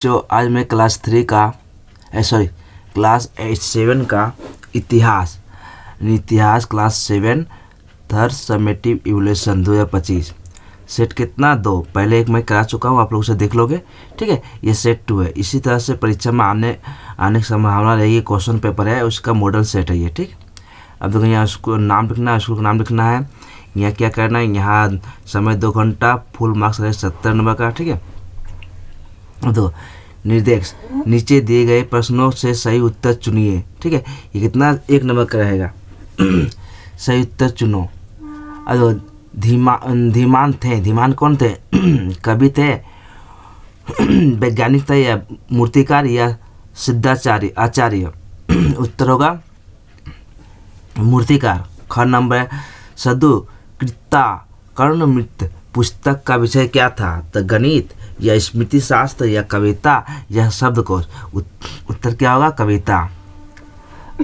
बच्चों, आज मैं क्लास 7 का इतिहास class 7 third summative evolution 2025 set कितना 2 पहले एक मैं करा चुका हूँ, आप लोग उसे देख लोगे। ठीक है, ये सेट 2 है। इसी तरह से परीक्षा में आने की संभावना रहेगी। क्वेश्चन पेपर है, उसका मॉडल सेट है ये। ठीक, अब देखो यहाँ उसको नाम लिखना है, स्कूल का नाम लिखना है। यहाँ क्या करना है, यहाँ समय 2 घंटा, फुल मार्क्स रहे 70 नंबर का। ठीक है, तो निर्देश, नीचे दिए गए प्रश्नों से सही उत्तर चुनिए। ठीक है, ये कितना 1 नंबर का रहेगा। सही उत्तर चुनो। अब धीमान कौन थे? कवि थे, वैज्ञानिक थे, या मूर्तिकार, या सिद्धाचार्य आचार्य? उत्तर होगा मूर्तिकार। ख नंबर है सदु कृता कर्णमृत पुस्तक का विषय क्या था? तो गणित, या स्मृति शास्त्र, या कविता, या शब्दकोश? उत्तर क्या होगा? कविता।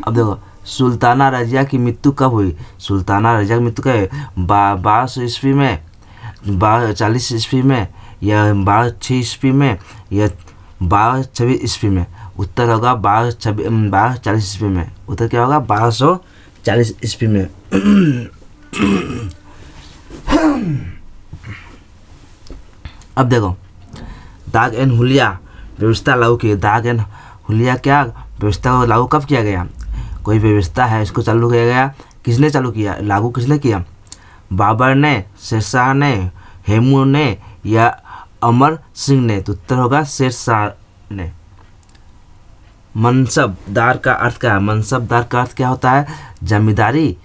अब देखो, सुल्ताना रजिया की मृत्यु कब हुई? सुल्ताना रजिया की मृत्यु कब? 1200 ईस्वी में, 1240 ईस्वी में, या 1206 ईस्वी में, या 1226 ईस्वी में? उत्तर होगा 1240 ईस्वी में। उत्तर क्या होगा? 1240 ईस्वी में। अब देखो, दाग एंड हुलिया व्यवस्था लागू की। दाग एंड हुलिया क्या व्यवस्था को लागू कब किया गया? कोई व्यवस्था है, इसको चालू किया गया, किसने चालू किया? लागू किसने किया? बाबर ने, शेरशाह ने, हेमू ने, या अमर सिंह ने? तो उत्तर होगा शेरशाह ने। मनसबदार का अर्थ क्या है? मनसबदार का अर्थ क्या होता है? जमींदारी,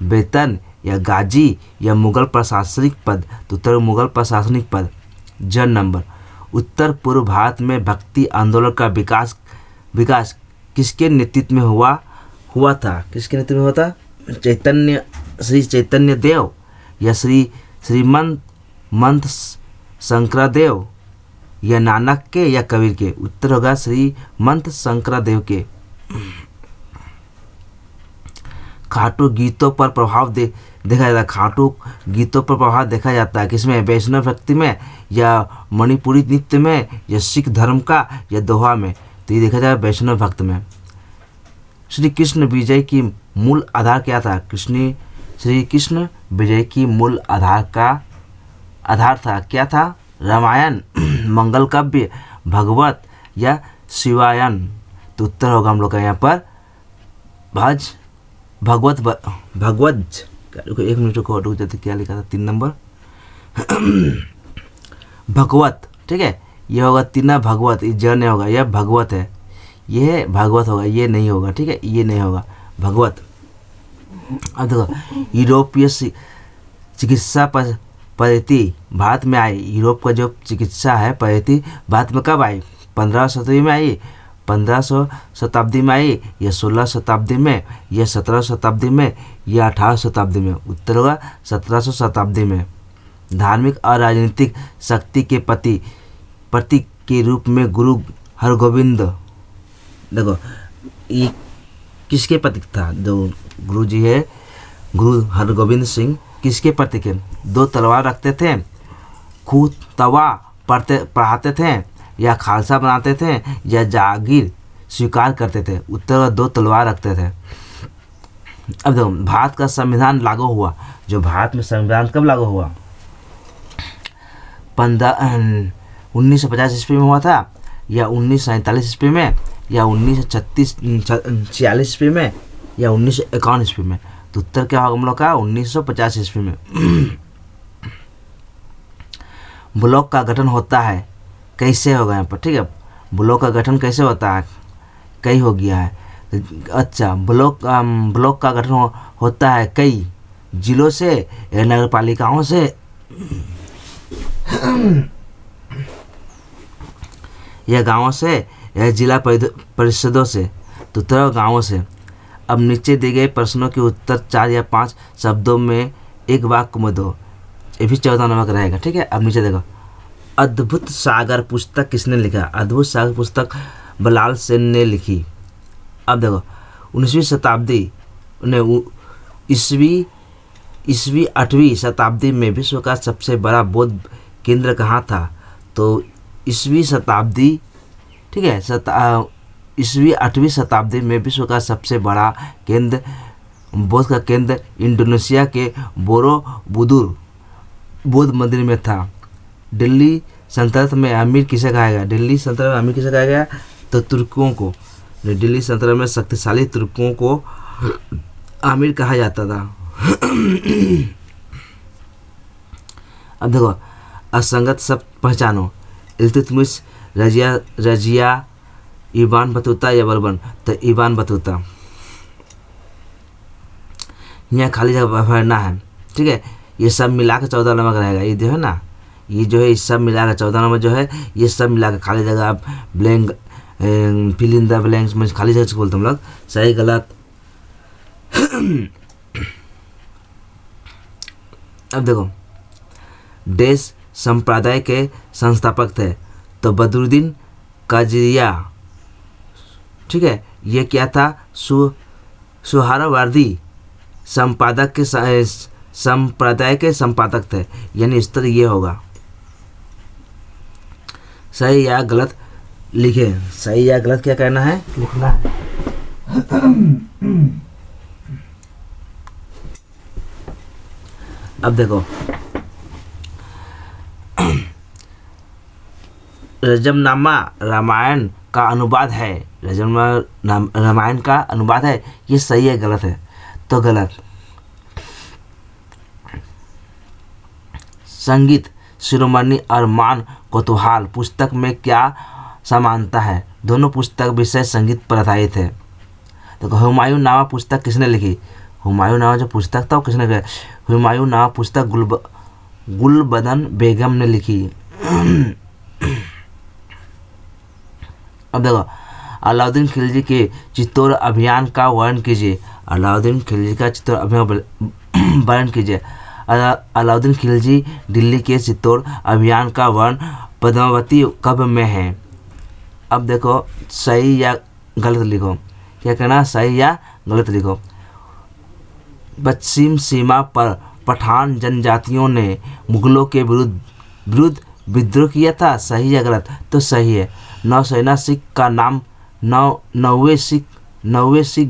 वेतन, या गाजी, या मुगल प्रशासनिक पद? तो उत्तर मुगल प्रशासनिक पद। जन नंबर, उत्तर पूर्व भारत में भक्ति आंदोलन का विकास किसके नेतृत्व में हुआ था? किसके नेतृत्व में हुआ था? श्री चैतन्य देव, या श्रीमंत शंकरदेव, या नानक के, या कबीर के? उत्तर होगा श्रीमंत शंकरदेव के। खाटू गीतों पर प्रभाव देखा जाता है। खाटू गीतों पर प्रभाव देखा जाता है किसमें? वैष्णव भक्ति में, या मणिपुरी नृत्य में, या सिख धर्म का, या दोहा में? तो ये देखा जाए वैष्णव भक्त में। श्री कृष्ण विजय की मूल आधार क्या था? श्री कृष्ण विजय की मूल आधार था क्या था? रामायण, मंगल काव्य, भगवत, या शिवायन? तो उत्तर होगा हम लोग का यहाँ पर भगवत। एक मिनट को रुक जाते, क्या लिखा था 3 नंबर? भगवत। ठीक है, ये होगा 3 भगवत, ये ज नहीं होगा, यह भगवत है, ये भगवत होगा, ये नहीं होगा। ठीक है, ये नहीं होगा, भगवत। अब देखो, यूरोपीय चिकित्सा पद्धति भारत में आई। यूरोप का जो चिकित्सा है पद्धति भारत में कब आई? 15 शताब्दी में आई, 1500 शताब्दी में आई, या 16 शताब्दी में, या 17 शताब्दी में, या 18 शताब्दी में? उत्तर होगा 1700 शताब्दी में। धार्मिक और राजनीतिक शक्ति के प्रतीक के रूप में गुरु हरगोविंद, देखो ये किसके प्रतीक था? जो गुरु जी है, गुरु हरगोविंद सिंह, किसके प्रतीक है? 2 तलवार रखते थे, खूब तवा पढ़ाते थे, या खालसा बनाते थे, या जागीर स्वीकार करते थे? उत्तर 2 तलवार रखते थे। अब देखो, भारत का संविधान लागू हुआ। जो भारत में संविधान कब लागू हुआ? 1950 ईस्वी में हुआ था, या 1947 ईस्वी में, या 1946 ईस्वी में, या 1951 ईस्वी में? तो उत्तर क्या होगा हम लोग का? 1950 ईस्वी में। ब्लॉक का गठन होता है, कैसे होगा यहाँ पर? ठीक है, ब्लॉक का गठन कैसे होता है? कई हो गया है। अच्छा, ब्लॉक का गठन होता है कई जिलों से, या नगर पालिकाओं से, या गांवों से, या जिला परिषदों से? तो उत्तर गांवों से। अब नीचे दिए गए प्रश्नों के उत्तर 4 या 5 शब्दों में एक वाक्य में दो। ये भी 14 नंबर का रहेगा। ठीक है, अब नीचे देखो, अद्भुत सागर पुस्तक किसने लिखा? अद्भुत सागर पुस्तक बलाल सेन ने लिखी। अब देखो, 19वीं शताब्दी ने ईस्वी 8वीं शताब्दी में विश्व का सबसे बड़ा बौद्ध केंद्र कहाँ था? तो ईस्वी शताब्दी ठीक है। ईस्वी 8वीं शताब्दी में विश्व का सबसे बड़ा केंद्र बौद्ध का केंद्र इंडोनेशिया के बोरोबुदुर बौद्ध मंदिर में था। दिल्ली सल्तनत में अमीर किसे कहा गया? दिल्ली सल्तनत में अमीर किसे कहा गया? तो तुर्कों को। दिल्ली सल्तनत में शक्तिशाली तुर्कों को आमिर कहा जाता था। अब देखो असंगत शब्द पहचानो। इल्तुतमिश, रजिया, इबान बतूता या बलबन। तो इबान बतूता। यहाँ खाली जगह भरना है, ठीक है। ये सब मिला के 14 नंबर रहेगा। ये जो है ना, ये जो है इस सब मिला के 14 नंबर जो है, ये सब मिला के खाली जगह आप blank fill in the blanks में खाली जगह से बोलते हम लोग, सही गलत। अब देखो देश संप्रदाय के संस्थापक थे तो बदरुद्दीन काजरिया, ठीक है। ये क्या था? सुहरावर्दी संपादक के संप्रदाय के संपादक थे, यानी इस तरह ये होगा। सही या गलत लिखे, सही या गलत क्या कहना है, लिखना है। अब देखो रजमनामा रामायण का अनुवाद है। रजमनामा रामायण का अनुवाद है, ये सही है गलत है? तो गलत। संगीत शिरोमणि और मान कोतवाल पुस्तक में क्या समानता है? दोनों पुस्तक विषय संगीत पर आधारित है। तो हुमायूं नामा पुस्तक किसने लिखी? हुमायूं नामा जो पुस्तक था वो किसने लिखा? हुमायूं नामा पुस्तक गुलबदन बेगम ने लिखी। अब देखो अलाउद्दीन खिलजी के चित्तौड़ अभियान का वर्णन कीजिए। अलाउद्दीन खिलजी का चित्तौड़ अभियान वर्णन कीजिए। अलाउद्दीन खिलजी दिल्ली के चित्तौड़ अभियान का वर्णन पद्मावती कब में है? अब देखो सही या गलत लिखो, क्या कहना, सही या गलत लिखो। पश्चिम सीमा पर पठान जनजातियों ने मुगलों के विरुद्ध विद्रोह किया था, सही या गलत? तो सही है। नौसेना सिख का नाम नौवें सिख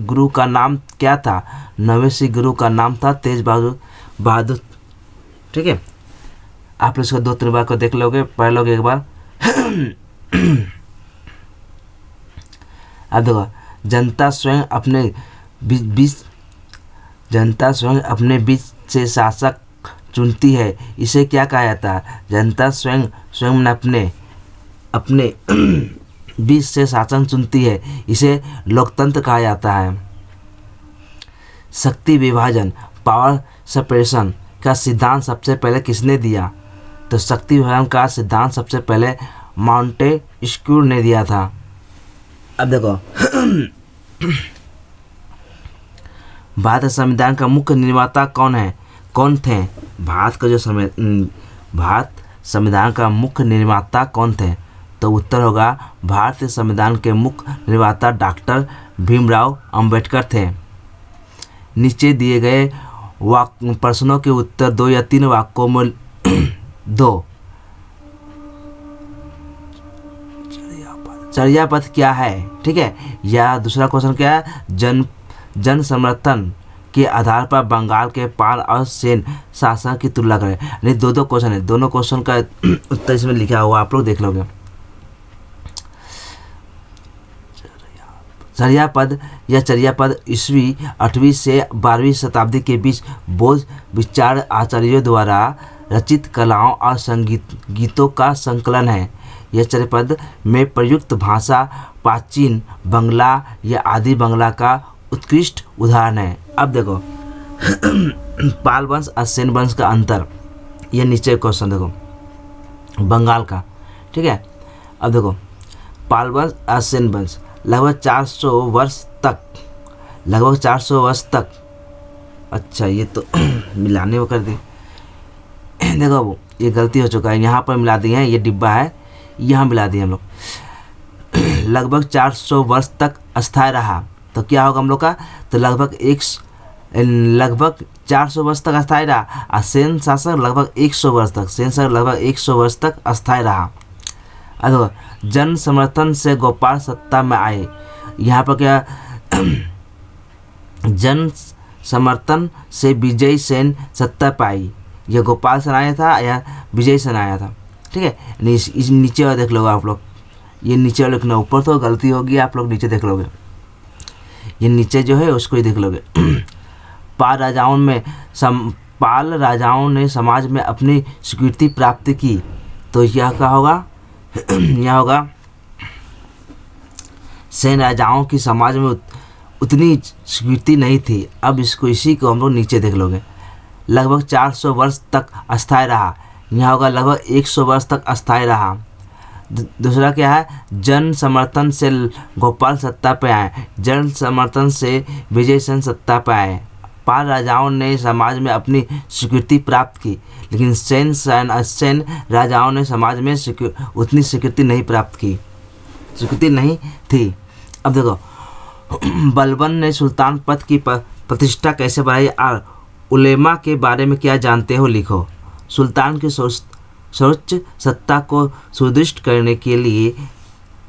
गुरु का नाम क्या था? नौवें सिख गुरु का नाम था तेज बहादुर, ठीक है। आप इसको 2-3 बार को देख लोगे, पढ़ लोगे एक बार। अब देखो जनता स्वयं अपने बीच से शासक चुनती है, इसे क्या कहा जाता है? जनता स्वयं अपने बीच से शासन चुनती है, इसे लोकतंत्र कहा जाता है। शक्ति विभाजन पावर सेपरेशन का सिद्धांत सबसे पहले किसने दिया? तो शक्ति विभाजन का सिद्धांत सबसे पहले मॉन्टेस्क्यू ने दिया था। अब देखो भारत संविधान का मुख्य निर्माता कौन थे? भारत संविधान का मुख्य निर्माता कौन थे? तो उत्तर होगा भारतीय संविधान के मुख्य निर्माता डॉक्टर भीमराव अंबेडकर थे। नीचे दिए गए प्रश्नों के उत्तर 2 या 3 वाक्यों में दो। चर्यापद क्या है, ठीक है। या दूसरा क्वेश्चन क्या है? जन समर्थन के आधार पर बंगाल के पाल और सेन शासन की तुलना करें। नहीं, 2 क्वेश्चन है, दोनों क्वेश्चन का उत्तर इसमें लिखा हुआ, आप लोग देख लोगे। चर्यापद ईस्वी 8वीं से 12वीं शताब्दी के बीच बौद्ध विचार आचार्यों द्वारा रचित कलाओं और गीतों का संकलन है। यह चर्यापद में प्रयुक्त भाषा प्राचीन बांग्ला या आदि बांग्ला का उत्कृष्ट उदाहरण है। अब देखो पाल वंश और सेन वंश का अंतर, यह नीचे क्वेश्चन देखो बंगाल का, ठीक है। अब देखो पाल वंश और सेन वंश लगभग 400 वर्ष तक, अच्छा ये तो मिलाने वो कर दी, देखो वो ये गलती हो चुका है, यहाँ पर मिला दिए हैं, ये डिब्बा है यहाँ मिला दिए हम लोग। लगभग 400 वर्ष तक अस्थायी रहा, तो क्या होगा हम लोग का? तो लगभग 400 वर्ष तक अस्थायी रहा और सेन शासक लगभग 100 वर्ष तक, अस्थायी रहा। अब जन समर्थन से गोपाल सत्ता में आए। यहाँ पर क्या जन समर्थन से विजय सेन सत्ता पाई। यह गोपाल सेन आया था या विजय सेन आया था, ठीक है। इस नीचे वाला देख लोगे आप लोग, ये नीचे वाला लिखना, ऊपर तो गलती होगी, आप लोग नीचे देख लोगे, ये नीचे जो है उसको ही देख लोगे। पाल राजाओं ने समाज में अपनी स्वीकृति प्राप्त की। तो यह क्या होगा यह होगा सेन राजाओं की समाज में उतनी स्वीकृति नहीं थी। अब इसी को हम लोग नीचे देख लोगे। लगभग 400 वर्ष तक अस्थायी रहा। यहाँ होगा लगभग 100 वर्ष तक अस्थायी रहा। दूसरा क्या है, जन समर्थन से गोपाल सत्ता पे आए, जन समर्थन से विजय सेन सत्ता पे आए। पाल राजाओं ने समाज में अपनी स्वीकृति प्राप्त की, लेकिन सेन राजाओं ने समाज में उतनी स्वीकृति नहीं प्राप्त की, स्वीकृति नहीं थी। अब देखो, बलबन ने सुल्तान पद की प्रतिष्ठा कैसे बढ़ाई और उलेमा के बारे में क्या जानते हो, लिखो। सुल्तान की सर्वोच्च सत्ता को सुदृढ़ करने के लिए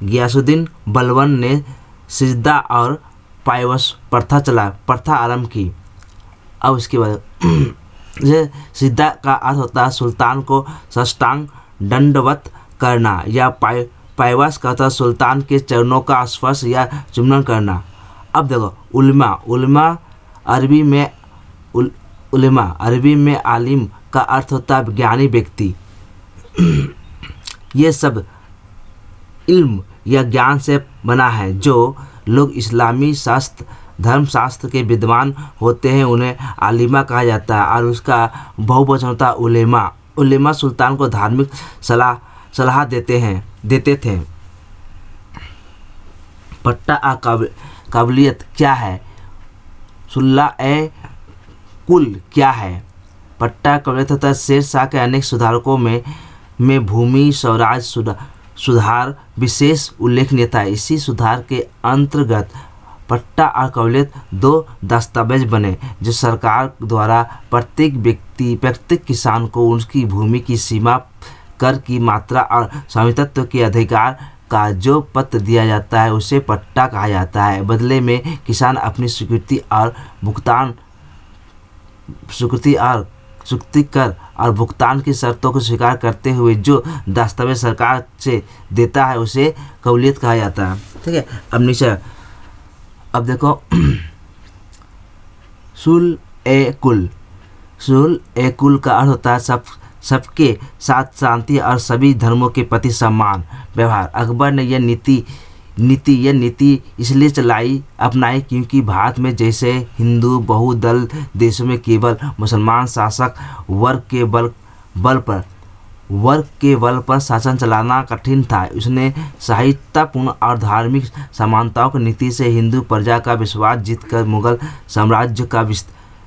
गियासुद्दीन बलबन ने सिजदा और पायवस प्रथा आरंभ की। अब उसके बाद सिजदा का अर्थ होता है सुल्तान को साष्टांग दंडवत करना, या पायवस का था सुल्तान के चरणों का स्पर्श या चुम्बन करना। अब देखो, उलमा अरबी में आलिम का अर्थ होता है ज्ञानी व्यक्ति। ये सब इल्म या ज्ञान से बना है। जो लोग इस्लामी धर्मशास्त्र के विद्वान होते हैं उन्हें आलिमा कहा जाता है, और उसका बहुवचन होता है उलेमा। उलेमा सुल्तान को धार्मिक सलाह देते थे। पट्टा काबिलियत क्या है, सुल्ला ए कुल क्या है। पट्टा काबिलियत होता है शेर शाह के अनेक सुधारकों में भूमि स्वराज सुधार विशेष उल्लेखनीय था। इसी सुधार के अंतर्गत पट्टा और काबिलियत 2 दस्तावेज बने, जो सरकार द्वारा प्रत्येक किसान को उसकी भूमि की सीमा, कर की मात्रा और स्वामित्व के अधिकार का जो पत्र दिया जाता है उसे पट्टा कहा जाता है। बदले में किसान अपनी स्वीकृति कर और भुगतान की शर्तों को स्वीकार करते हुए जो दस्तावेज सरकार से देता है उसे काबिलियत कहा जाता है, ठीक है। अब नीचे अब देखो, सुल ए कुल का अर्थ होता है सबके साथ शांति और सभी धर्मों के प्रति सम्मान व्यवहार। अकबर ने यह नीति इसलिए अपनाई क्योंकि भारत में जैसे हिंदू बहुदल देशों में केवल मुसलमान शासक वर्ग के बल पर शासन चलाना कठिन था। उसने साहित्यपूर्ण और धार्मिक समानताओं की नीति से हिंदू प्रजा का विश्वास जीतकर मुगल साम्राज्य का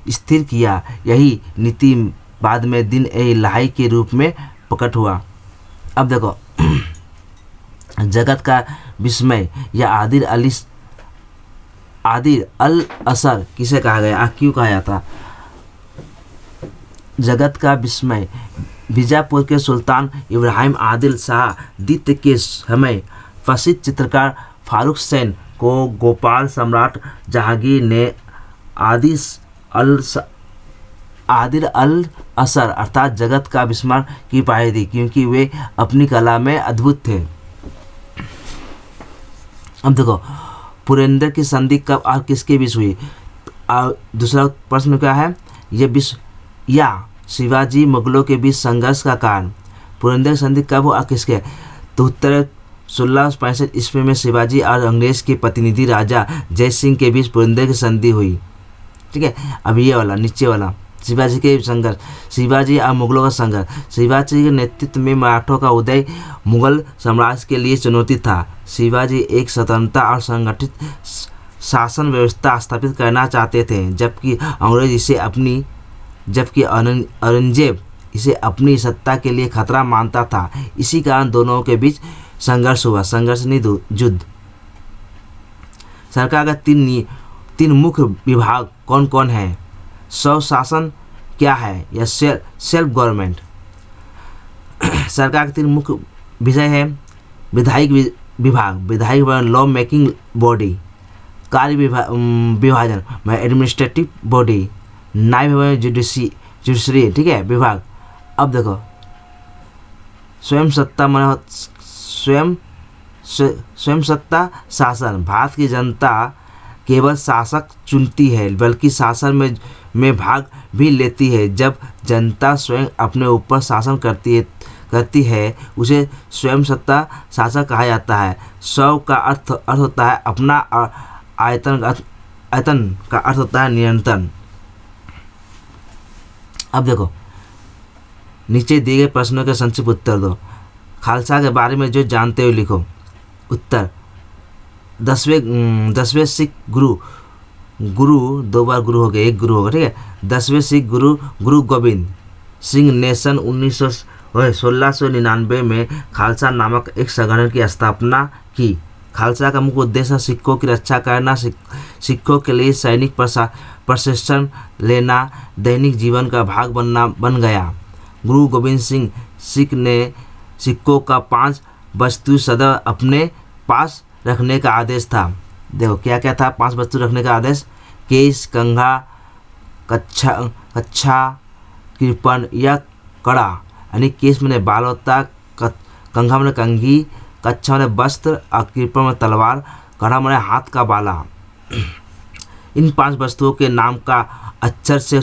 स्थिर किया। यही नीति बाद में दिन ए इलाही के रूप में प्रकट हुआ। अब देखो, जगत का विस्मय या आदिल अल असर किसे कहा गया, क्यों कहा जाता। जगत का विस्मय बीजापुर के सुल्तान इब्राहिम आदिल शाह द्वितीय के समय प्रसिद्ध चित्रकार फारूक सेन को गोपाल सम्राट जहांगीर ने आदिल अल असर अर्थात जगत का विस्मय की पाई दी, क्योंकि वे अपनी कला में अद्भुत थे। अब देखो, पुरंदर की संधि कब और किसके बीच हुई। दूसरा प्रश्न क्या है, यह विश्व या शिवाजी मुगलों के बीच संघर्ष का कारण। पुरंदर की संधि कब और किसके, तो उत्तर 1665 ईस्वी में शिवाजी और अंग्रेज के प्रतिनिधि राजा जय सिंह के बीच पुरंदर की संधि हुई, ठीक है। अब ये वाला नीचे वाला शिवाजी के संघर्ष, शिवाजी और मुगलों का संघर्ष। शिवाजी के नेतृत्व में मराठों का उदय मुगल साम्राज्य के लिए चुनौती था। शिवाजी एक स्वतंत्र और संगठित शासन व्यवस्था स्थापित करना चाहते थे, जबकि औरंगजेब इसे अपनी सत्ता के लिए खतरा मानता था। इसी कारण दोनों के बीच संघर्ष हुआ, संघर्ष नहीं युद्ध। सरकार का तीन मुख्य विभाग कौन कौन है, स्वशासन क्या है या सेल्फ गवर्नमेंट। सरकार के 3 मुख्य विषय है, विधायिक लॉ मेकिंग बॉडी, कार्य विभाजन में एडमिनिस्ट्रेटिव बॉडी, न्याय विभाग जुडिशरी, ठीक है, विभाग। अब देखो स्वयं सत्ता माने स्वयं सत्ता शासन, भारत की जनता केवल शासक चुनती है बल्कि शासन में भाग भी लेती है। जब जनता स्वयं अपने ऊपर शासन करती है उसे स्वयं सत्ता शासक कहा जाता है। स्व का अर्थ होता है अपना, आयतन का अर्थ होता है नियंत्रण। अब देखो नीचे दिए गए प्रश्नों के संक्षिप्त उत्तर दो। खालसा के बारे में जो जानते हो लिखो। उत्तर 10वें सिख गुरु 2 बार गुरु हो गए, एक गुरु होगा, ठीक है। 10वें सिख गुरु गोविंद सिंह ने सन 1699 में खालसा नामक एक संगठन की स्थापना की। खालसा का मुख्य उद्देश्य सिखों की रक्षा करना, सिखों के लिए सैनिक प्रशिक्षण लेना, दैनिक जीवन का भाग बन गया। गुरु गोविंद सिंह ने सिखों का 5 वस्तु सदैव अपने पास रखने का आदेश था। देखो क्या क्या था 5 वस्तु रखने का आदेश? केश, कंघा, कच्छा, कृपण या कड़ा, यानी केश में बाल होता, कंघा में कंघी, कच्छा में वस्त्र और कृपण में तलवार, कड़ा में हाथ का बाला। इन 5 वस्तुओं के नाम का अक्षर से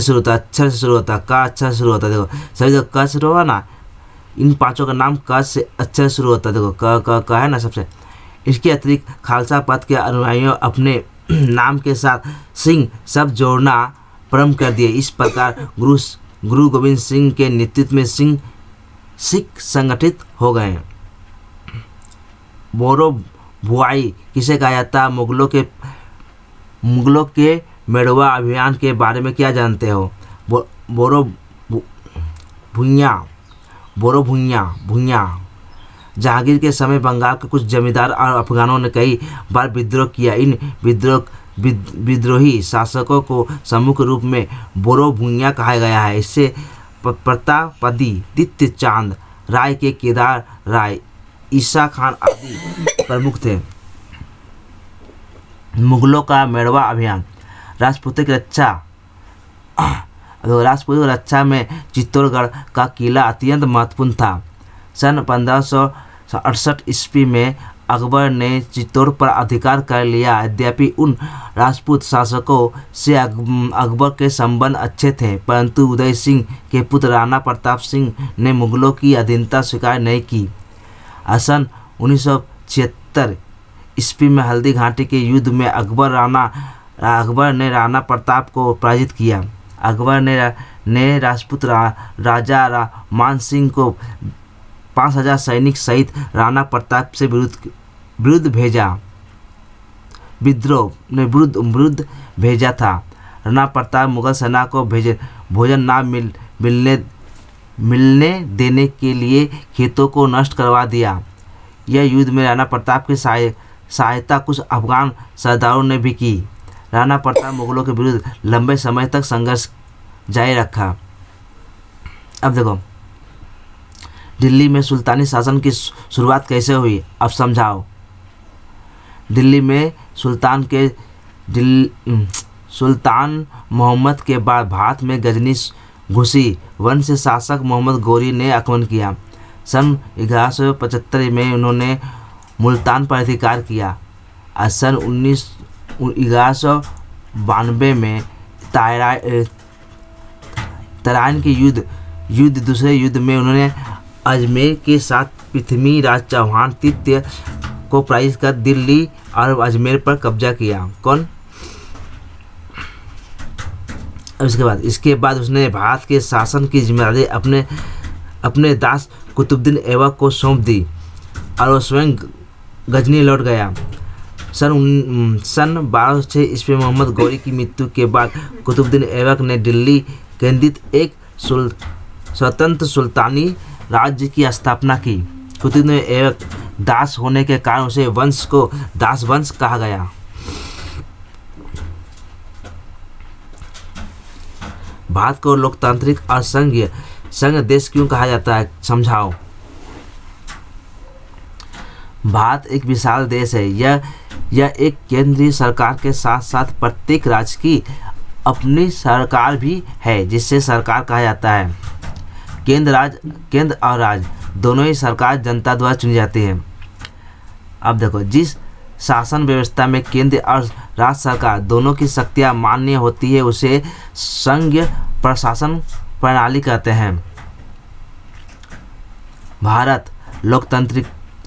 शुरू होता है, अक्षर से शुरू होता है, का अक्षर से शुरू होता है। देखो सभी जगह क शुरू हुआ ना, इन 5 का नाम क से अक्षर शुरू होता है। देखो क है ना सबसे। इसके अतिरिक्त खालसा पंथ के अनुयायियों अपने नाम के साथ सिंह शब्द जोड़ना प्रारंभ कर दिए। इस प्रकार गुरु गोविंद सिंह के नेतृत्व में सिख संगठित हो गए। बोरो भुआई किसे कहा जाता है? मुगलों के मेड़वा अभियान के बारे में क्या जानते हो? बोरो भुइयां जहांगीर के समय बंगाल के कुछ जमींदार और अफगानों ने कई बार विद्रोह किया। इन विद्रोही शासकों को सम्मुख रूप में बोरो भुइयां कहा गया है। इससे प्रतापदी, दित्य चांद राय के केदार राय, ईसा खान आदि प्रमुख थे। मुगलों का मेड़वा अभियान, राजपूतों की रक्षा में चित्तौड़गढ़ का किला अत्यंत महत्वपूर्ण था। सन 1568 ईस्वी में अकबर ने चित्तौड़ पर अधिकार कर लिया। यद्यपि उन राजपूत शासकों से अकबर के संबंध अच्छे थे, परंतु उदय सिंह के पुत्र राणा प्रताप सिंह ने मुगलों की अधीनता स्वीकार नहीं की। सन 1976 ईस्वी में हल्दी घाटी के युद्ध में अकबर ने राणा प्रताप को पराजित किया। अकबर ने राजपूत राजा मान सिंह को 5000 सैनिक सहित राणा प्रताप से विरुद्ध भेजा था। राणा प्रताप मुगल सेना को भोजन ना मिलने देने के लिए खेतों को नष्ट करवा दिया। यह युद्ध में राणा प्रताप की सहायता कुछ अफगान सरदारों ने भी की। राणा प्रताप मुगलों के विरुद्ध लंबे समय तक संघर्ष जारी रखा। अब देखो दिल्ली में सुल्तानी शासन की शुरुआत कैसे हुई, अब समझाओ। दिल्ली में सुल्तान मोहम्मद के बाद भारत में गजनी घुसी वंश शासक मोहम्मद गोरी ने आक्रमण किया। सन 1175 में उन्होंने मुल्तान पर अधिकार किया। सन 1192 में तराइन के दूसरे युद्ध में उन्होंने अजमेर के साथ पृथ्वीराज चौहान तृतीय को पराजित कर दिल्ली और अजमेर पर कब्जा किया। कौन? इसके बाद उसने भारत के शासन की जिम्मेदारी अपने दास कुतुबुद्दीन ऐबक को सौंप दी और वो स्वयं गजनी लौट गया। सन 1206 ईस्वी में मोहम्मद गौरी की मृत्यु के बाद कुतुबुद्दीन ऐबक ने दिल्ली केंद्रित एक स्वतंत्र सुल्तानी राज्य की स्थापना की। कुतुबुद्दीन ऐबक दास होने के कारण उसे वंश को दास वंश कहा गया। भारत को लोकतांत्रिक और संघ देश क्यों कहा जाता है, समझाओ। भारत एक विशाल देश है। यह एक केंद्रीय सरकार के साथ साथ प्रत्येक राज्य की अपनी सरकार भी है, जिससे सरकार कहा जाता है। केंद्र और राज्य दोनों ही सरकार जनता द्वारा चुनी जाती है। अब देखो, जिस शासन व्यवस्था में केंद्र और राज्य सरकार दोनों की शक्तियाँ मान्य होती है उसे संघीय प्रशासन प्रणाली कहते हैं। भारत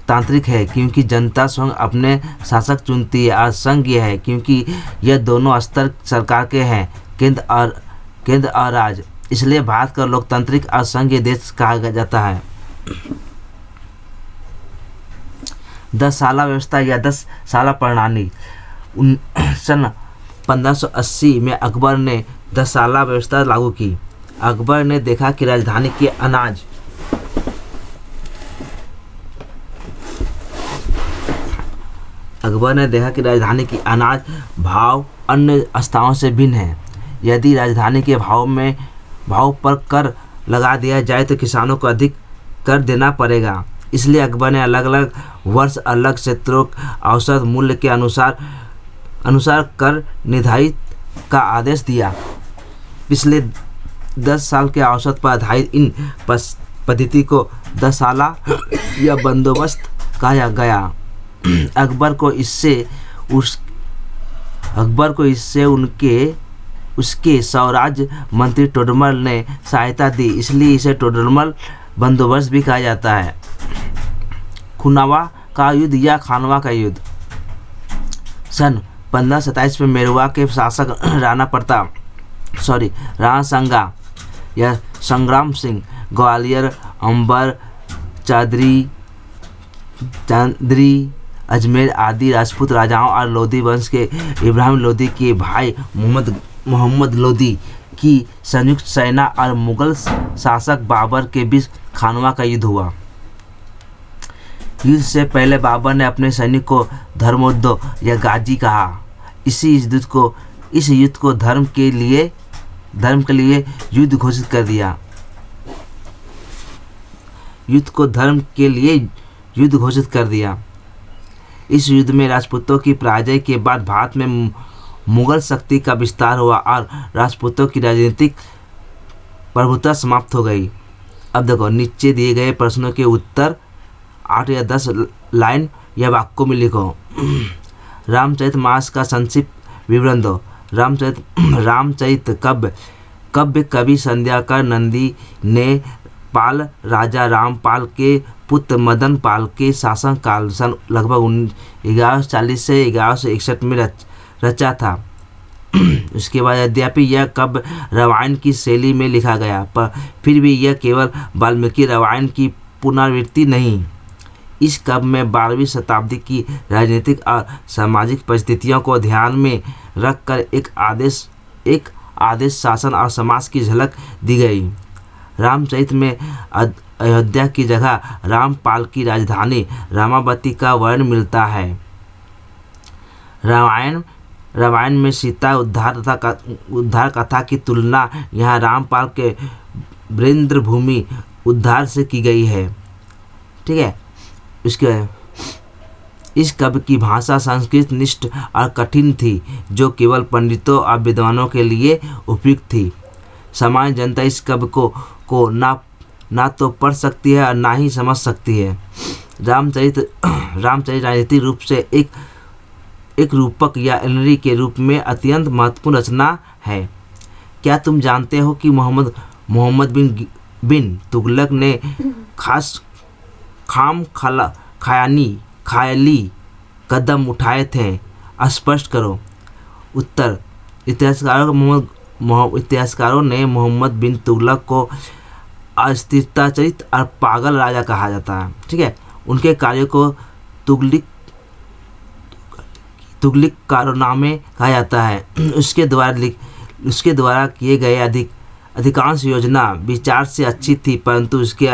तांत्रिक है क्योंकि जनता स्वयं अपने शासक चुनती है, और संघीय है क्योंकि यह दोनों स्तर सरकार के हैं, केंद्र और राज्य। इसलिए भारत का लोकतांत्रिक और संघीय देश कहा जाता है। 10 साला व्यवस्था या 10 साला प्रणाली। सन 1580 में अकबर ने 10 साला व्यवस्था लागू की। अकबर ने देखा कि राजधानी के अनाज भाव अन्य स्थानों से भिन्न है। यदि राजधानी के भाव पर कर लगा दिया जाए तो किसानों को अधिक कर देना पड़ेगा। इसलिए अकबर ने अलग अलग वर्ष अलग क्षेत्रों औसत मूल्य के अनुसार कर निर्धारित का आदेश दिया। पिछले 10 साल के औसत पर आधारित इन पद्धति को 10 साला या बंदोबस्त कहा गया। अकबर को इससे उसके स्वराज्य मंत्री टोडरमल ने सहायता दी, इसलिए इसे टोडरमल बंदोबस्त भी कहा जाता है। खुनावा का युद्ध या खानवा का युद्ध। सन 1527 में मेरवा के शासक राणा सांगा या संग्राम सिंह ग्वालियर, अंबर, चांदरी, अजमेर आदि राजपूत राजाओं और लोधी वंश के इब्राहिम लोधी के भाई मोहम्मद लोधी की संयुक्त सेना और मुगल शासक बाबर के बीच खानवा का युद्ध हुआ। युद्ध से पहले बाबर ने अपने सैनिक को धर्मोद्धव या गाजी कहा। इस युद्ध को धर्म के लिए युद्ध घोषित कर दिया। इस युद्ध में राजपूतों की पराजय के बाद भारत में मुगल शक्ति का विस्तार हुआ और राजपूतों की राजनीतिक प्रभुता समाप्त हो गई। अब देखो, नीचे दिए गए प्रश्नों के उत्तर 8 या 10 लाइन या वाक्यों में लिखो। रामचरितमानस का संक्षिप्त विवरण दो। रामचरित काव्य कवि संध्याकर नंदी ने पाल राजा रामपाल के पुत्र मदन पाल के शासन काल सन लगभग 1140 से 1161 में रचा था। उसके बाद यद्यपि यह काव्य रामायण की शैली में लिखा गया, पर फिर भी यह केवल वाल्मीकि रामायण की पुनरावृत्ति नहीं। इस काव्य में 12वीं शताब्दी की राजनीतिक और सामाजिक परिस्थितियों को ध्यान में रखकर एक आदेश शासन और समाज की झलक दी गई। रामचरित में अयोध्या की जगह रामपाल की राजधानी रामावती का वर्णन मिलता है। रामायण में सीता उद्धार कथा की तुलना यहाँ रामपाल के वृंद्र भूमि उद्धार से की गई है। ठीक है, इस काव्य की भाषा संस्कृत निष्ठ और कठिन थी, जो केवल पंडितों और विद्वानों के लिए उपयुक्त थी। सामान्य जनता इस काव्य को ना तो पढ़ सकती है और ना ही समझ सकती है। रामचरित राजनीतिक रूप से एक रूपक या एलनरी के रूप में अत्यंत महत्वपूर्ण रचना है। क्या तुम जानते हो कि मोहम्मद बिन तुगलक ने खायाली कदम उठाए थे? स्पष्ट करो। उत्तर, इतिहासकारों ने मोहम्मद बिन तुगलक को अस्थिरताचरित और पागल राजा कहा जाता है। ठीक है, उनके कार्यों को तुगलक कारनामे कहा जाता है। उसके द्वारा किए गए अधिकांश योजना विचार से अच्छी थी, परंतु उसके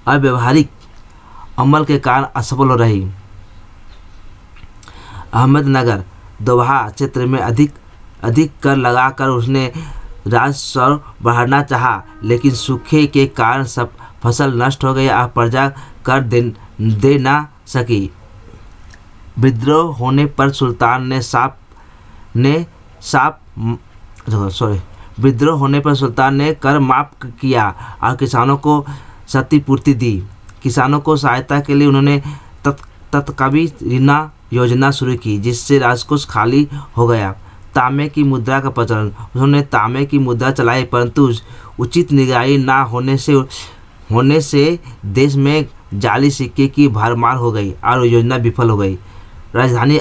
अव्यवहारिक अमल के कारण असफल हो रही। अहमदनगर दोहा क्षेत्र में अधिक कर लगाकर उसने राजस्व बढ़ाना चाहा, लेकिन सूखे के कारण सब फसल नष्ट हो गई और प्रजा कर दे ना सकी। विद्रोह होने पर सुल्तान ने कर माफ किया और किसानों को क्षतिपूर्ति दी। किसानों को सहायता के लिए उन्होंने तत्कालीन ऋण योजना शुरू की, जिससे राजकोष खाली हो गया। तांबे की मुद्रा का प्रचलन, उन्होंने तांबे की मुद्रा चलाई, परंतु उचित निगरानी ना होने से देश में जाली सिक्के की भरमार हो गई और योजना विफल हो गई। राजधानी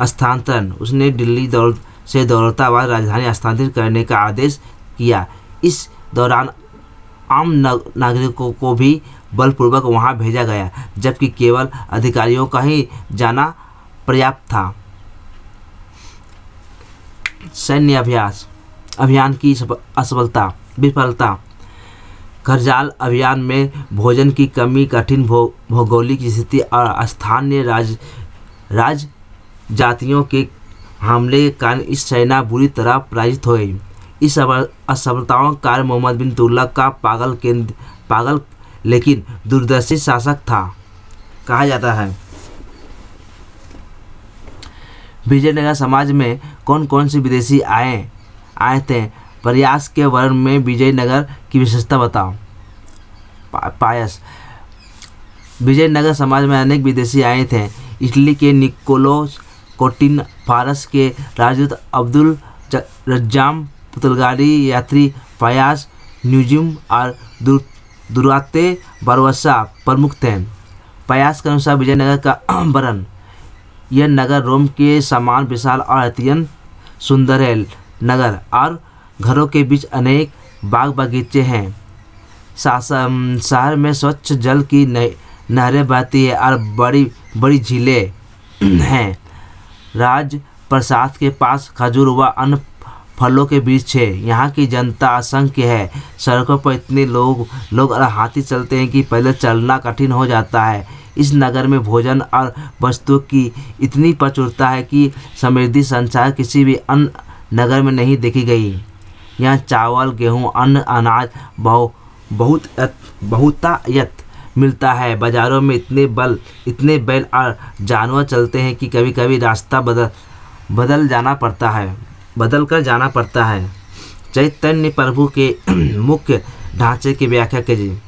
स्थानांतरण, उसने दिल्ली से दौलताबाद राजधानी स्थानांतरित करने का आदेश किया। इस दौरान आम नागरिकों को भी बलपूर्वक वहां भेजा गया, जबकि केवल अधिकारियों का ही जाना पर्याप्त था। सैन्य अभियान की विफलता। करजाल अभियान में भोजन की कमी, कठिन भौगोलिक स्थिति और स्थानीय राज जातियों के हमले के कारण इस सेना बुरी तरह पराजित हो गई। इस असफलताओं का कारण मोहम्मद बिन तुगलक का पागल लेकिन दूरदर्शी शासक था, कहा जाता है। विजयनगर समाज में कौन कौन से विदेशी आए थे? प्रयास के वर्णन में विजयनगर की विशेषता बताओ। पायस, विजयनगर समाज में अनेक विदेशी आए थे। इटली के निकोलो कोटिन, फारस के राजदूत अब्दुल रज्जाम, पुर्तगाली यात्री पायास न्यूजिम और दुराते बारवसा प्रमुख थे। पायास के अनुसार विजयनगर का वर्णन, यह नगर रोम के समान विशाल और अत्यंत सुंदर है। नगर और घरों के बीच अनेक बाग बगीचे हैं। शहर में स्वच्छ जल की नहरें बहती है और बड़ी बड़ी झीलें हैं। राजप्रसाद के पास खजूर व अन्य फलों के वृक्ष है। यहाँ की जनता असंख्य है। सड़कों पर इतने लोग और हाथी चलते हैं कि पहले चलना कठिन हो जाता है। इस नगर में भोजन और वस्तुओं की इतनी प्रचुरता है कि समृद्धि संसार किसी भी अन्य नगर में नहीं देखी गई। यहाँ चावल, गेहूँ, अन्न, अनाज बहुतायत मिलता है। बाजारों में इतने बैल और जानवर चलते हैं कि कभी कभी रास्ता बदल कर जाना पड़ता है। चैतन्य प्रभु के मुख्य ढांचे की व्याख्या कीजिए।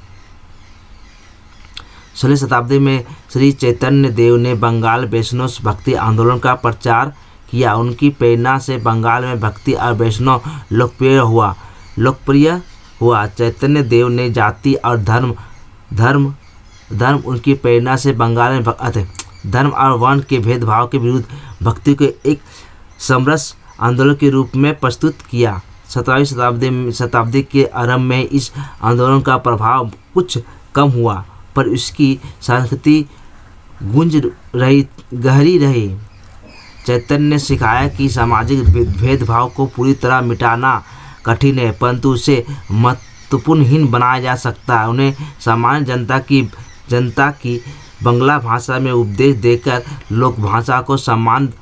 16वीं शताब्दी में श्री चैतन्य देव ने बंगाल वैष्णव भक्ति आंदोलन का प्रचार किया। उनकी प्रेरणा से बंगाल में भक्ति और वैष्णव लोकप्रिय हुआ। चैतन्य देव ने जाति और धर्म उनकी प्रेरणा से बंगाल में धर्म और वर्ण के भेदभाव के विरुद्ध भक्ति को एक समरस आंदोलन के रूप में प्रस्तुत किया। 17वीं शताब्दी के आरंभ में इस आंदोलन का प्रभाव कुछ कम हुआ, पर इसकी संस्कृति गहरी रही। चैतन्य ने सिखाया कि सामाजिक भेदभाव को पूरी तरह मिटाना कठिन है, परंतु उसे महत्वपूर्णहीन बनाया जा सकता है। उन्हें सामान्य जनता की बंगला भाषा में उपदेश देकर लोक भाषा को सम्मान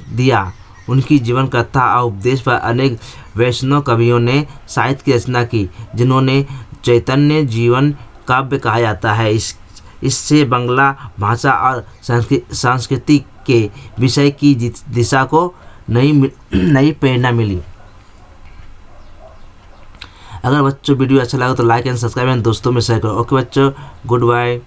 दिया। उनकी जीवन कथा और उपदेश पर अनेक वैष्णव कवियों ने साहित्य की रचना की, जिन्होंने चैतन्य जीवन काव्य कहा जाता है। इससे बंगला भाषा और संस्कृति के विषय की दिशा को नई प्रेरणा मिली। अगर बच्चों वीडियो अच्छा लगा तो लाइक एंड सब्सक्राइब एंड दोस्तों में शेयर करो। ओके बच्चों, गुड बाय।